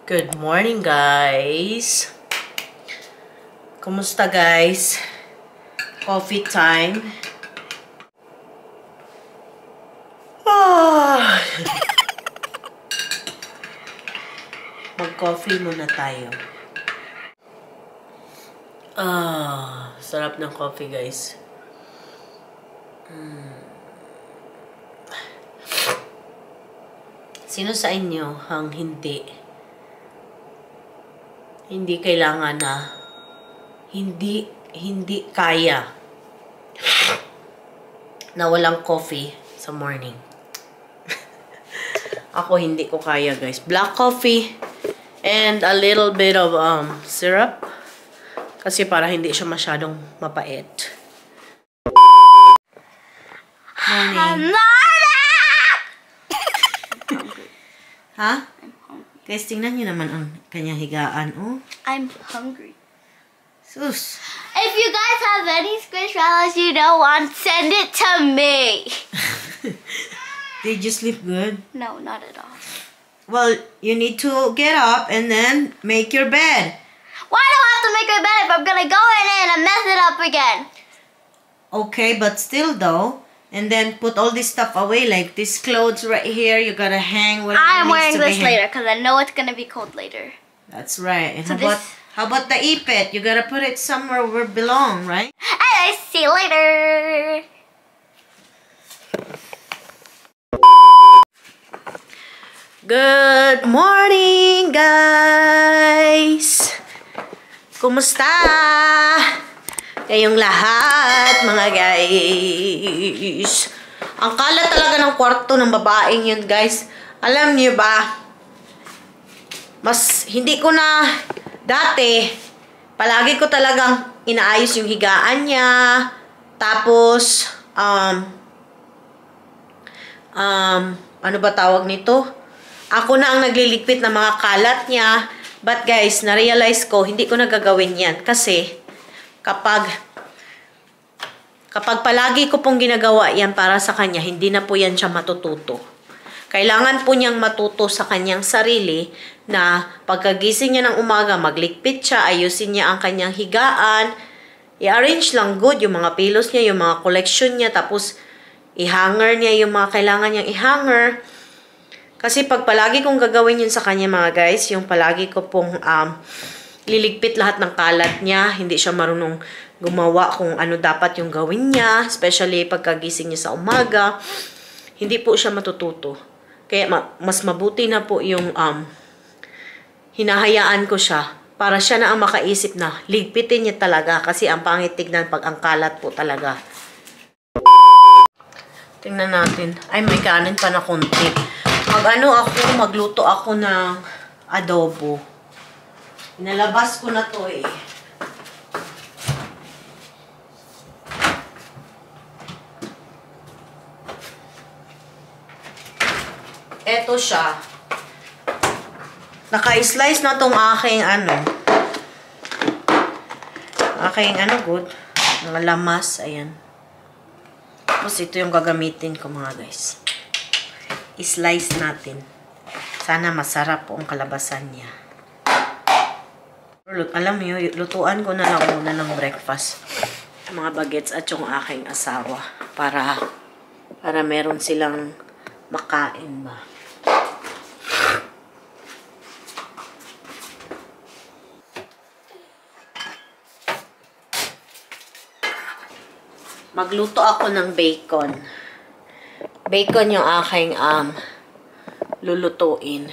Good morning, guys. Kumusta, guys? Coffee time. Mag-coffee muna tayo. Sarap ng coffee, guys. Sino sa inyo ang hindi kailangan na hindi kaya na walang coffee sa morning? Ako hindi ko kaya, guys. Black coffee and a little bit of syrup kasi para hindi siya masyadong mapait. Morning. Ha? Guys, tingnan nyo naman ang kanyang higaan, oh. I'm hungry. Sus. If you guys have any Squishmallows you don't want, send it to me. Did you sleep good? No, not at all. Well, you need to get up and then make your bed. Why do I have to make my bed if I'm gonna go in and mess it up again? Okay, but still though. And then put all this stuff away, like these clothes right here. You gotta hang. I'm wearing this later because I know it's gonna be cold later. That's right. And So how about the ipit? You gotta put it somewhere where it belongs, right? And I see you later. Good morning, guys! Kumusta? Kayong lahat, mga guys. Ang kalat talaga ng kwarto ng babaeng yun, guys. Alam niyo ba, hindi ko na, dati, palagi ko talagang inaayos yung higaan niya. Tapos, ano ba tawag nito? Ako na ang nagliligpit ng mga kalat niya. But guys, na-realize ko, hindi ko nagagawin yan. Kasi, kapag palagi ko pong ginagawa yan para sa kanya, hindi na po yan siya matututo. Kailangan po niyang matuto sa kanyang sarili na pagkagising niya ng umaga, magligpit siya, ayusin niya ang kanyang higaan, i-arrange lang good yung mga pillows niya, yung mga collection niya, tapos i-hanger niya yung mga kailangan niyang i-hanger. Kasi pag palagi kong gagawin yun sa kanya, mga guys, yung palagi ko pong liligpit lahat ng kalat niya, hindi siya marunong gumawa kung ano dapat yung gawin niya, especially pagkagising niya sa umaga, hindi po siya matututo. Kaya mas mabuti na po yung hinahayaan ko siya para siya na ang makaisip na ligpitin niya talaga kasi ang pangit tignan pag ang kalat po talaga. Tingnan natin. Ay, may kanin pa na konti. Magluto ako ng adobo. Inalabas ko na to eh. Eto siya. Naka-slice na tong aking good. Mga lamas. Ayan. Tapos ito yung gagamitin ko, mga guys. I-slice natin. Sana masarap po ang kalabasan niya. Alam niyo, lutuan ko na lang muna ng breakfast. Mga bagets at yung aking asawa. Para meron silang makain ba. Magluto ako ng bacon. Bacon yung aking lulutuin.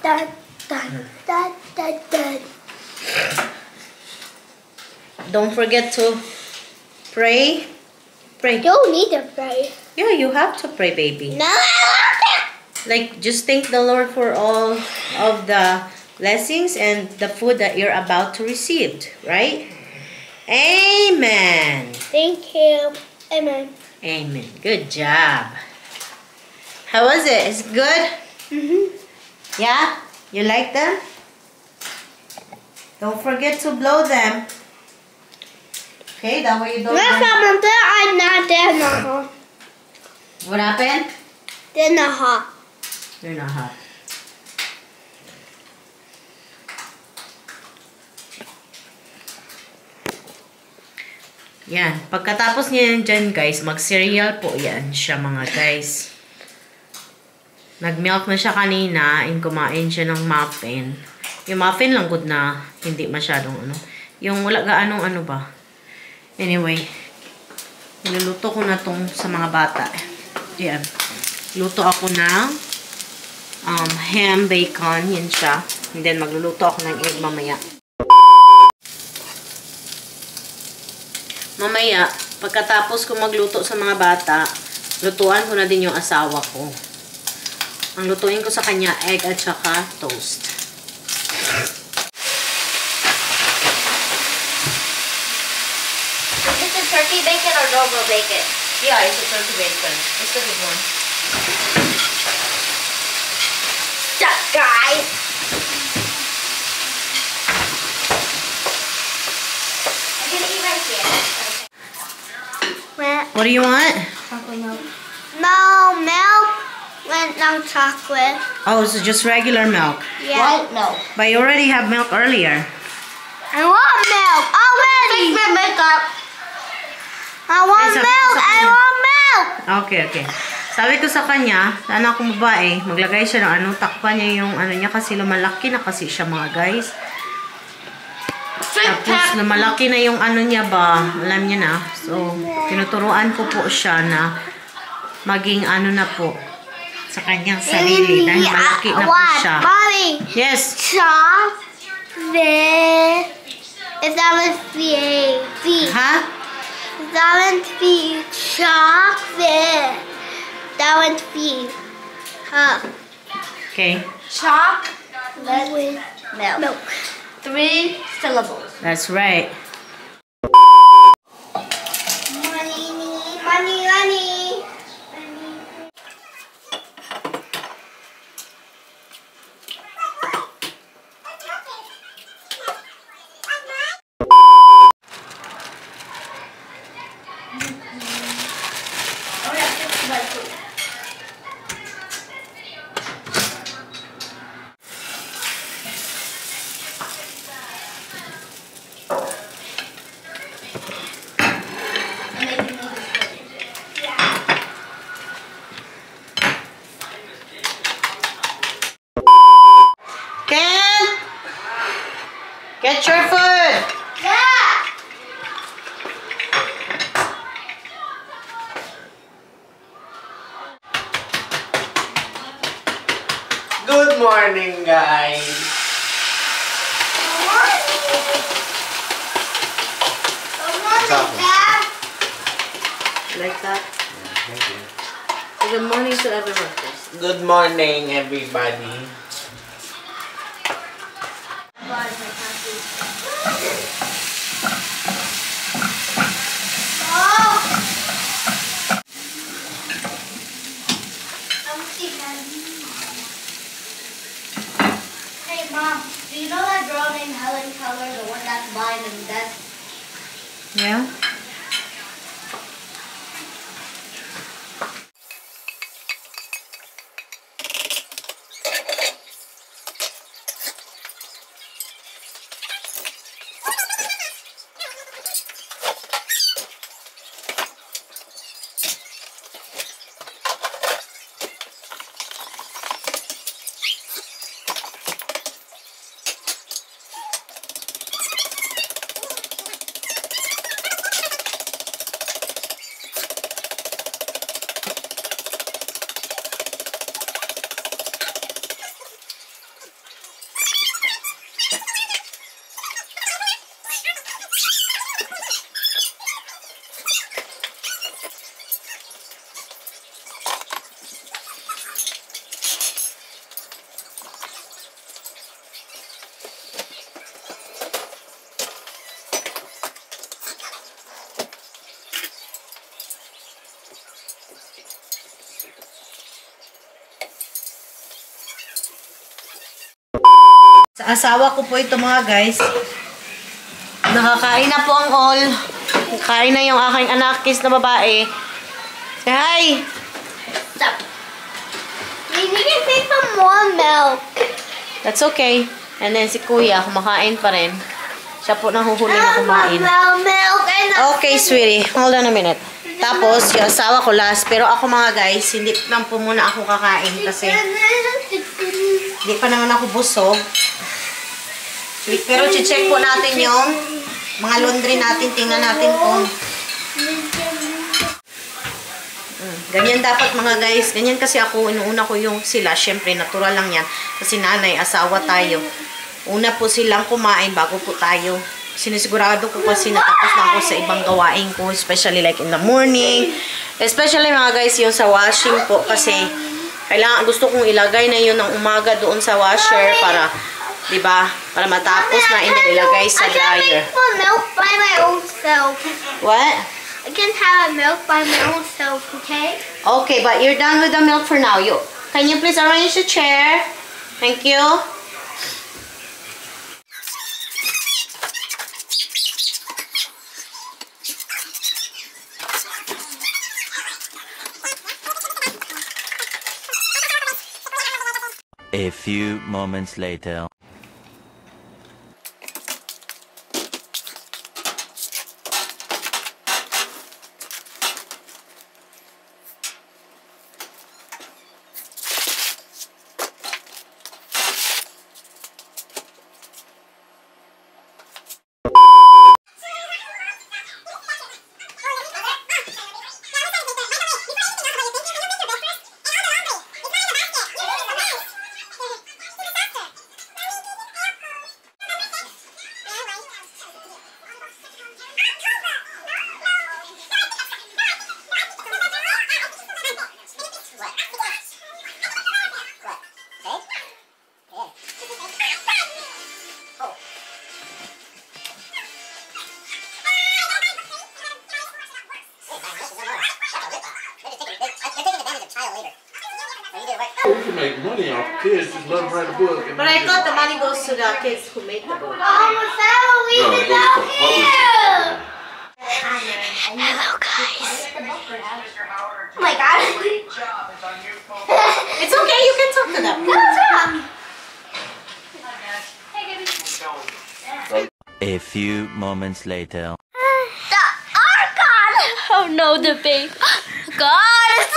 Dun, dun, dun, dun, dun. Don't forget to pray. Pray. Don't need to pray. Yeah, you have to pray, baby. No. Like, just thank the Lord for all of the blessings and the food that you're about to receive, right? Amen. Thank you. Amen. Amen. Good job. How was it? Is it good? Yeah? You like them? Don't forget to blow them. Okay, that way you don't... I'm not there. What happened? They're not hot. They're not hot. Yan. Pagkatapos niya yan dyan, guys, mag-cereal po yan siya, mga guys. Nag-milk na siya kanina and kumain siya ng muffin. Yung muffin lang good na hindi masyadong ano. Yung wala gaanong ano ba. Anyway, niluluto ko na tong sa mga bata. Yan. Luto ako ng ham, bacon, yan siya. And then magluluto ako ng egg mamaya. Mamaya, pagkatapos ko magluto sa mga bata, lutuan ko na din yung asawa ko. Ang lutuin ko sa kanya, egg at saka toast. Is this turkey bacon or normal bacon? Yeah, it's a turkey bacon. It's a good one. Stop, guys. I'm gonna eat right here. What do you want? Chocolate milk. No, milk with no chocolate. Oh, so just regular milk. Yeah. White milk. But you already have milk earlier. I want milk already. Take my makeup. I want Yes, milk. I want milk. Okay, okay. Sabi ko sa kanya, sana akong babae, maglagay siya ng ano, takpan niya yung ano niya kasi lumalaki na kasi siya, mga guys. Tapos lumalaki na yung ano niya ba, alam niya na. So, tinuturuan ko po siya na maging ano na po sa kanyang sarili dahil malaki na po siya. Mommy. Yes. Chocolate. Is that with feet? Ha? Is that with feet? Chocolate. That one's feet. Huh. Okay. Chocolate with milk. 3 syllables. That's right. Money, money, money. Ken! Get your food! Yeah. Good morning, guys. Like that? So good morning to everyone, please. Good morning, everybody. Mom, do you know that girl named Helen Keller, the one that's blind and deaf? Yeah? Sa asawa ko po ito mga guys. Nakakain na po ang all. Kain na yung aking anak, kiss na babae. Say hi! Stop. We need to take some more milk. That's okay. And then si kuya, kumakain pa rin. Siya po nahuhuli na I kumain. want milk and Okay, sweetie. Hold on a minute. Tapos, yung asawa ko last. Pero ako mga guys, hindi lang po muna ako kakain kasi hindi pa naman ako busog. Pero check po natin yung mga laundry natin. Tingnan natin kung ganyan dapat mga guys. Ganyan kasi ako. Inuuna ko yung sila. Siyempre, natural lang yan. Kasi nanay, asawa tayo. Una po silang kumain bago po tayo. Sinisigurado ko kasi natapos na ako sa ibang gawain ko. Especially like in the morning. Especially mga guys, yung sa washing po. Kasi kailangan, gusto kong ilagay na yun ng umaga doon sa washer para, diba? Para matapos na ilagay sa I can dryer. make more milk by my own self. What? I can have milk by my own self, okay? Okay, but you're done with the milk for now. Can you please arrange the chair? Thank you. A few moments later. You can make money off kids. Just let them write a book. And But I thought the money goes to the kids who made the book. Almost Halloween No, it is goes out to publishing. here! Hello, guys. Oh my god. It's okay, you can talk to them. A few moments later. The Archon! Oh no, the baby. God, it's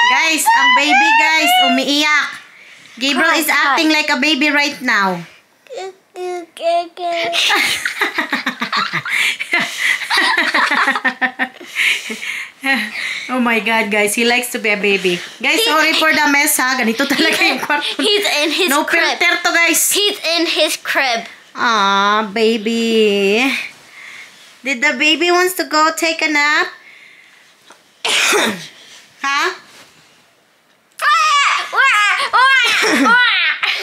Guys, ang baby guys, umiiyak. Gabriel is acting like a baby right now. Oh my God, guys. He likes to be a baby. Guys, sorry for the mess, ha. Ganito talaga yung kwarto. He's in his No crib. filter to, guys. He's in his crib. Aw, baby. Did the baby wants to go take a nap? Huh?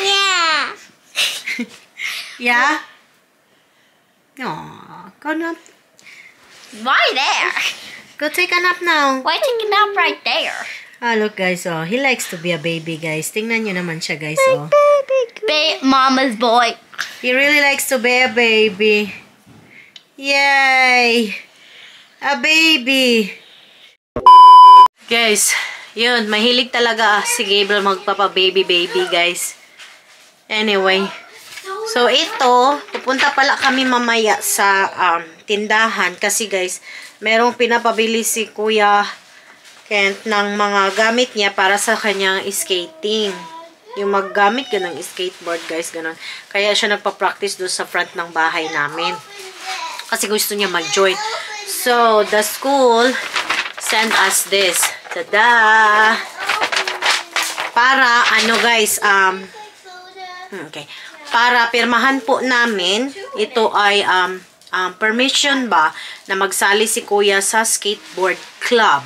Yeah. Yeah? Aw, go nap. Why there? Go take a nap now. Why take a nap right there? Ah, look guys, oh. He likes to be a baby, guys. Tingnan nyo naman siya, guys, oh. Mama's boy. He really likes to be a baby. Yay! A baby! Guys, yun. Mahilig talaga si Gabriel magpapa-baby, guys. Anyway. So, ito, pupunta pala kami mamaya sa tindahan. Kasi, guys, merong pinapabili si Kuya Kent ng mga gamit niya para sa kanyang skating. Yung maggamit ka ng skateboard, guys, ganun. Kaya siya nagpa-practice doon sa front ng bahay namin. Kasi gusto niya mag-join. So, the school sent us this. Tada! Para, ano guys, okay. Para pirmahan po namin, ito ay permission ba na magsali si Kuya sa skateboard club.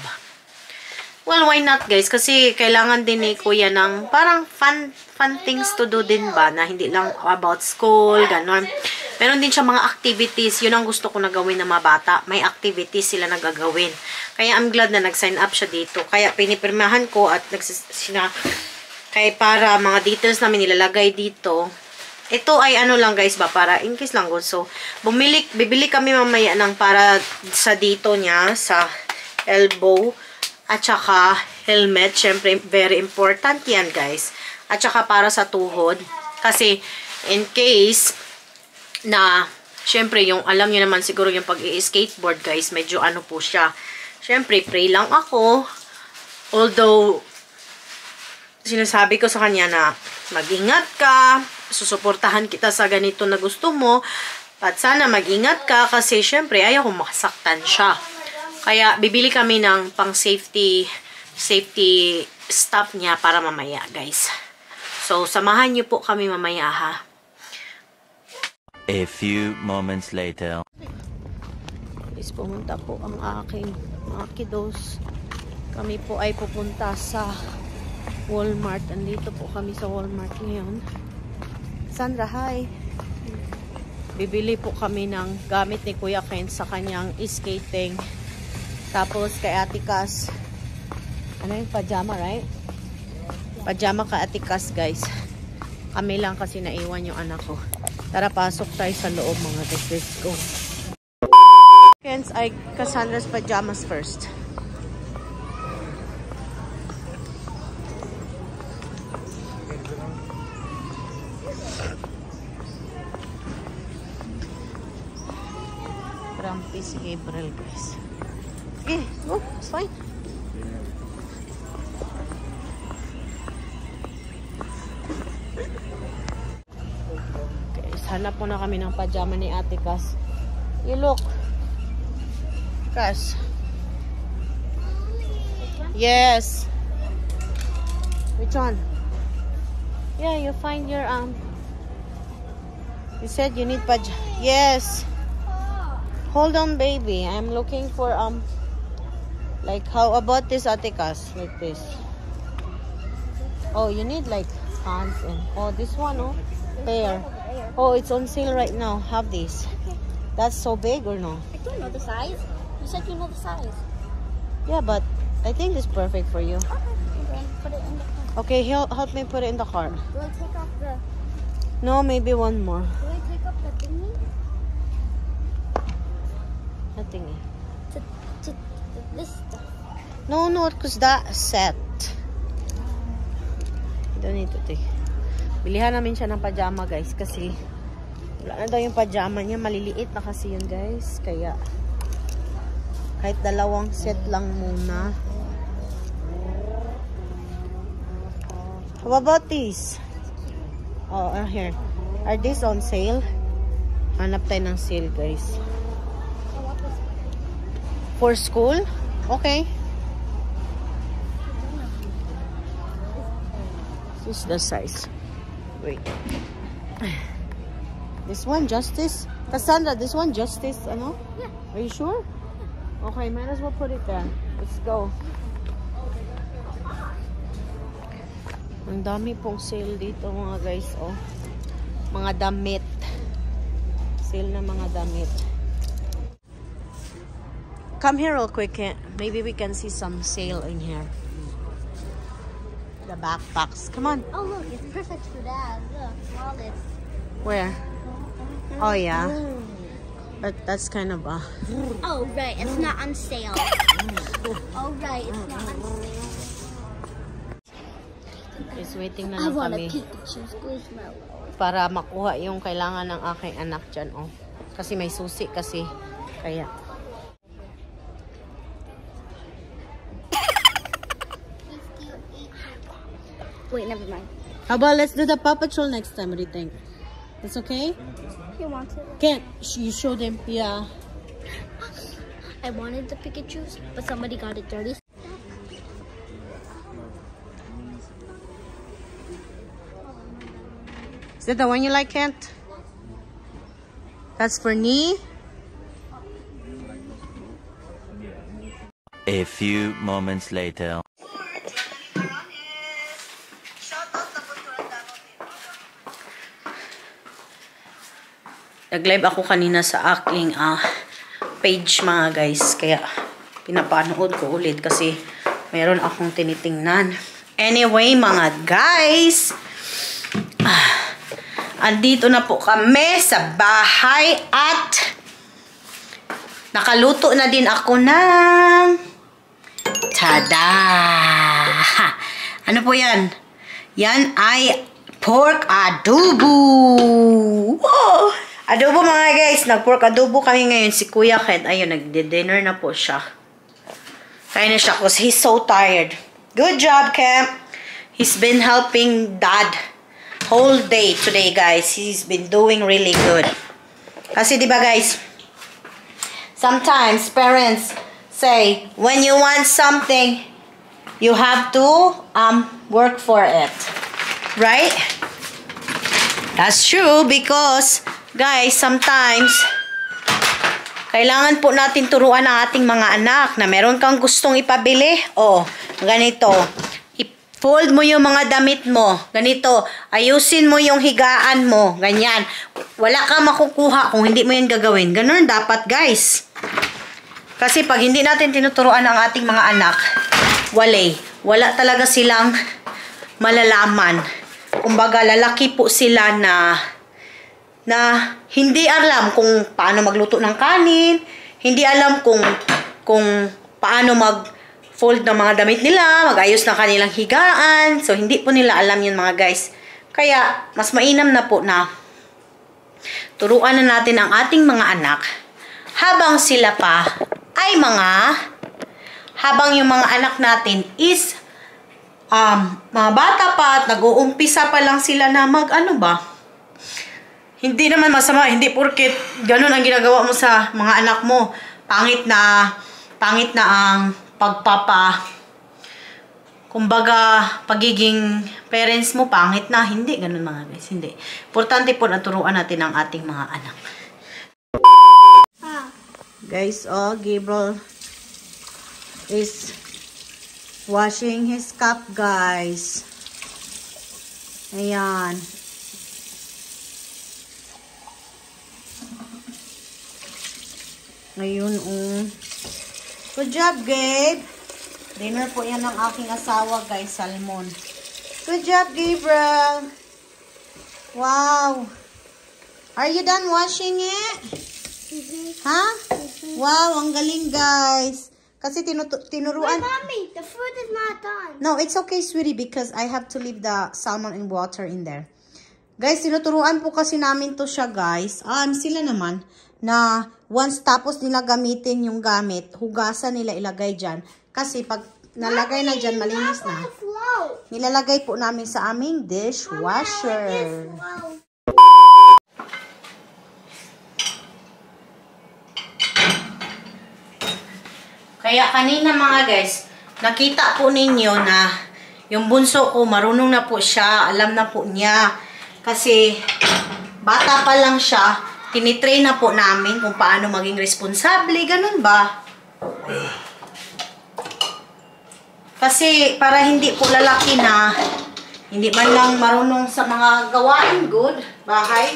Well, why not guys? Kasi kailangan din ni Kuya ng parang fun things to do din ba? Na hindi lang about school, gano'n. Meron din siya mga activities. Yun ang gusto ko na gawin ng mga bata. May activities sila na gagawin. Kaya I'm glad na nag-sign up siya dito. Kaya pinipirmahan ko at kaya para mga details namin nilalagay dito. Ito ay ano lang guys ba? Para in case lang gusto. Bibili kami mamaya ng para sa dito niya, sa elbow. At saka, helmet. Syempre, very important yan, guys. At saka, para sa tuhod. Kasi, in case na, syempre, yung, alam nyo naman siguro yung pag-i-skateboard, guys, medyo ano po siya. Syempre, pray lang ako. Although, sinasabi ko sa kanya na, mag-ingat ka, susuportahan kita sa ganito na gusto mo, at sana mag-ingat ka, kasi syempre, ayaw kong makasaktan siya. Kaya, bibili kami ng pang-safety stuff niya para mamaya, guys. So, samahan niyo po kami mamaya, ha? A few moments later. Is pumunta po ang aking mga kiddos. Kami po ay pupunta sa Walmart. Andito po kami sa Walmart ngayon. Sandra, hi! Bibili po kami ng gamit ni Kuya Ken sa kanyang skating. Tapos kay Ate Cass, ano yung pajama, right? Pajama ka Ate Cass, guys. Kami lang kasi naiwan yung anak ko. Tara, pasok tayo sa loob mga guys. Let's go. Ken's ay Cassandra's pajamas first. Grumpy si Gabriel, guys. Okay, go. It's fine. Okay, hanap po na kami ng pajama ni Ate Cass. You look. Cass. Yes. Which one? Yeah, you find your You said you need pajama. Yes. Hold on, baby. I'm looking for like, how about this, Ate Cass? Like this. Oh, you need like pants and oh, this one, oh, pair. Oh, it's on sale right now. Have this. That's so big or no? I don't know the size. You said you know the size. Yeah, but I think it's perfect for you. Okay, put it in the car. Okay, help me put it in the car. Do I take off the? No, maybe one more. Do I take off the thingy? Nothing. This stuff. No, because that set. You don't need to take. Bilihan namin siya ng pajama, guys, kasi wala na daw yung pajama niya. Maliliit na kasi yun, guys. Kaya kahit dalawang set lang muna. How about these? Oh, here. Are these on sale? Hanap tayo ng sale, guys. For school? Okay. This is the size. Wait. This one, Justice? Cassandra, this one, Justice, ano? Yeah. Are you sure? Okay, might as well put it there. Let's go. Ang dami pong sale dito, mga guys, oh. Mga damit. Sale na mga damit. Come here real quick. Maybe we can see some sale in here. The backpacks. Come on. Oh, look, it's perfect for that. Look, wallet. Where? Oh, yeah. But that's kind of Oh, right, it's not on sale. Oh, right, it's not on sale. is waiting na I lang want a kami Pikachu Squishmallow. para makuha yung kailangan ng aking anak dyan. Oh. Kasi may susi kasi. Kaya. Wait, never mind. How about let's do the Paw Patrol next time? What do you think? It's okay? You want it? Can't you show them? Yeah. I wanted the Pikachu's, but somebody got it dirty. Is that the one you like, Kent? That's for knee. A few moments later. Nag-live ako kanina sa aking page mga guys. Kaya pinapanood ko ulit kasi mayroon akong tinitingnan. Anyway mga guys. Andito na po kami sa bahay at nakaluto na din ako ng tada! Ano po yan? Yan ay pork adobo! Wow! Adobo mga guys, nag-pork adobo kami ngayon. Si Kuya Ken, ayun, nagdi-dinner na po siya. Kaya na siya because he's so tired. Good job, Ken! He's been helping Dad whole day today, guys. He's been doing really good. Kasi diba guys, sometimes parents say, when you want something, you have to work for it. Right? That's true because, guys, sometimes kailangan po natin turuan ang ating mga anak na meron kang gustong ipabili. Oh, ganito. Fold mo yung mga damit mo. Ganito. Ayusin mo yung higaan mo. Ganyan. Wala kang makukuha kung hindi mo yan gagawin. Ganun dapat, guys. Kasi pag hindi natin tinuturuan ang ating mga anak, wala talaga silang malalaman. Kumbaga, lalaki po sila na hindi alam kung paano magluto ng kanin, hindi alam kung paano fold ng mga damit nila, mag-ayos ng kanilang higaan. So, hindi po nila alam yun mga guys. Kaya, mas mainam na po na turuan na natin ang ating mga anak habang sila pa ay habang yung mga anak natin is mga bata pa at nag-uumpisa pa lang sila na hindi naman masama, hindi porket ganun ang ginagawa mo sa mga anak mo. Pangit na ang kumbaga, pagiging parents mo, pangit na. Hindi, ganun mga guys. Hindi. Importante po na turuan natin ang ating mga anak. Guys, Gabriel is washing his cup, guys. Ayan. Ngayon, good job, Gabe. Dinner po yan ng aking asawa, guys. Salmon. Good job, Gabriel. Wow. Are you done washing it? Huh? Wow, ang galing, guys. Kasi tinuruan. Wait, Mommy, the food is not done. No, it's okay, sweetie, because I have to leave the salmon and water in there. Guys, tinuturuan po kasi namin to siya, guys. Sila naman na once tapos nila gamitin yung gamit, hugasan nila, ilagay dyan. Kasi pag nalagay na dyan, malinis na. Nilalagay po namin sa aming dishwasher. Kaya kanina mga guys, nakita po ninyo na yung bunso ko, marunong na po siya, alam na po niya. Kasi bata pa lang siya, tinitrain na po namin kung paano maging responsable, ganun ba? Kasi para hindi po lalaki na hindi man lang marunong sa mga gawain good, bahay.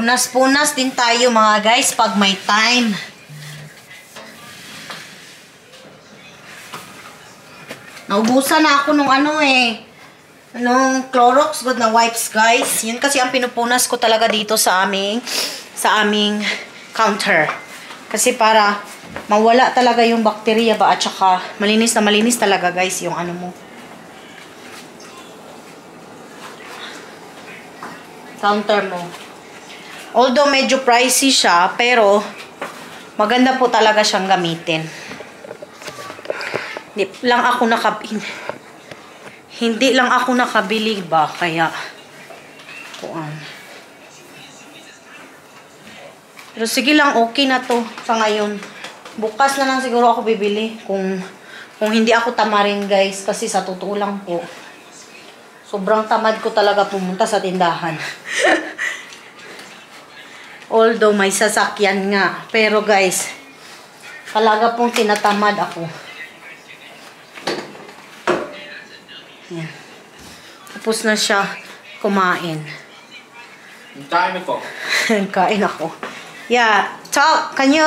Punas-punas din tayo mga guys pag may time. Naubusan na ako nung nung Clorox good na wipes guys. Yun kasi ang pinupunas ko talaga dito sa aming counter. Kasi para mawala talaga yung bakterya ba at saka malinis na malinis talaga guys yung mo. Counter mo. Although medyo pricey siya, pero maganda po talaga siyang gamitin. Hindi lang ako nakabili ba, kaya Pero sige lang, okay na to sa ngayon. Bukas na lang siguro ako bibili kung hindi ako tamarin guys, kasi sa totoo lang po. Sobrang tamad ko talaga pumunta sa tindahan. Although may sasakyan nga. Pero guys, talaga pong tinatamad ako. Yan. Tapos na siya kumain. Kain ako. Kain ako. Yeah. Talk. Can you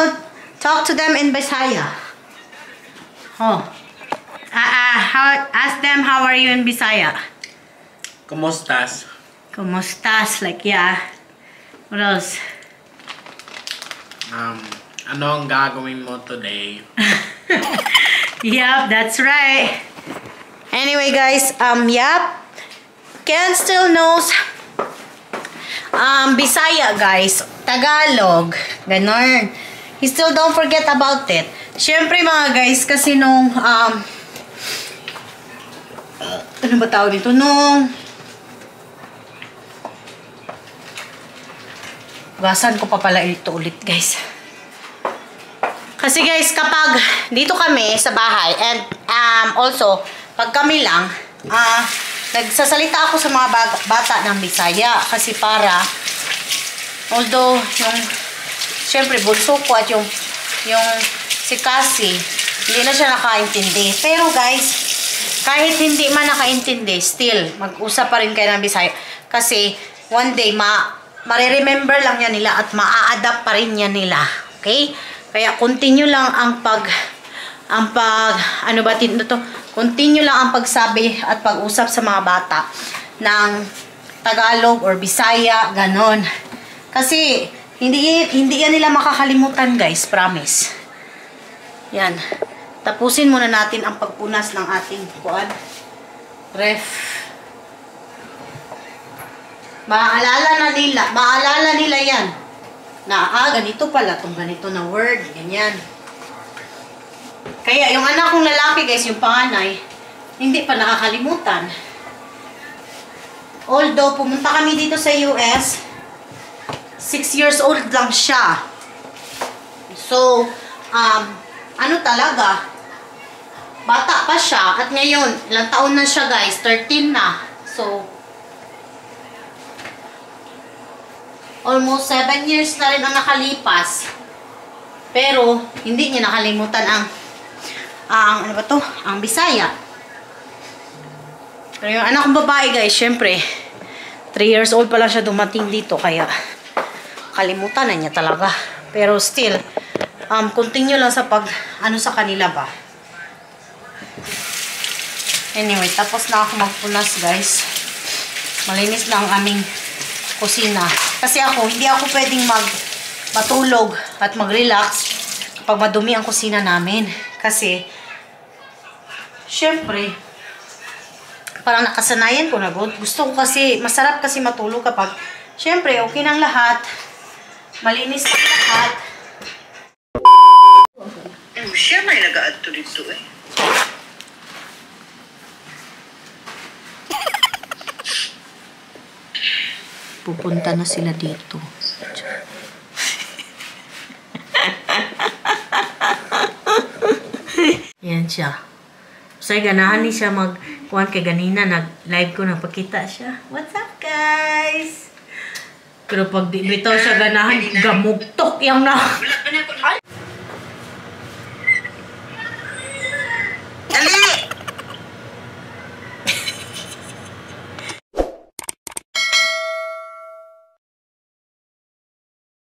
talk to them in Bisaya? Oh. Ask them how are you in Bisaya? Kumusta's? Kumusta's? Like, yeah. What else? Ano ang gagawin mo today? Yep, that's right. Anyway, guys, yep. Ken still knows Bisaya, guys. Tagalog. Ganon. He still don't forget about it. Siyempre, mga guys, kasi nung, ano ba tawag dito? Gasan ko pa pala ito ulit, guys. Kasi guys, kapag dito kami sa bahay and also, pag kami lang, nagsasalita ako sa mga bata ng Bisaya kasi para although syempre bunso ko at yung si Cassie, hindi na siya nakaintindi. Pero guys, kahit hindi man nakaintindi, still, mag-usap pa rin kayo ng Bisaya. Kasi one day, mariremember lang yan nila at maa-adapt pa rin yan nila. Okay? Kaya continue lang continue lang ang pagsabi at pag-usap sa mga bata ng Tagalog or Bisaya, ganon. Kasi hindi yan nila makakalimutan, guys, promise. Yan. Tapusin muna natin ang pagpunas ng ating ref. Maalala nila yan. Na, ganito pala, itong ganito na word, ganyan. Kaya, yung anak kong lalaki, guys, yung panganay, hindi pa nakakalimutan. Although, pumunta kami dito sa US, 6 years old lang siya. So, talaga, bata pa siya, at ngayon, ilang taon na siya, guys, 13 na. So, almost 7 years na rin ang nakalipas. Pero, hindi niya nakalimutan ang Bisaya. Pero yung anak kong babae, guys, syempre, 3 years old pa lang siya dumating dito, kaya kalimutan na niya talaga. Pero still, continue lang sa sa kanila ba. Anyway, tapos na ako magpunas, guys. Malinis na ang aming kusina. Kasi hindi ako pwedeng matulog at mag-relax kapag madumi ang kusina namin. Kasi, syempre, parang nakasanayan ko na good. Gusto ko kasi, masarap kasi matulog kapag, syempre, okay ng lahat. Malinis ng lahat. Siya may nag-aadto dito eh. Pupunta na sila dito. Yan siya. Say, ganahan ni siya kuhan kay ganina. Nag-live ko, nagpakita siya. What's up, guys? Pero pag di bitaw siya ganahan, gamugtok yung na.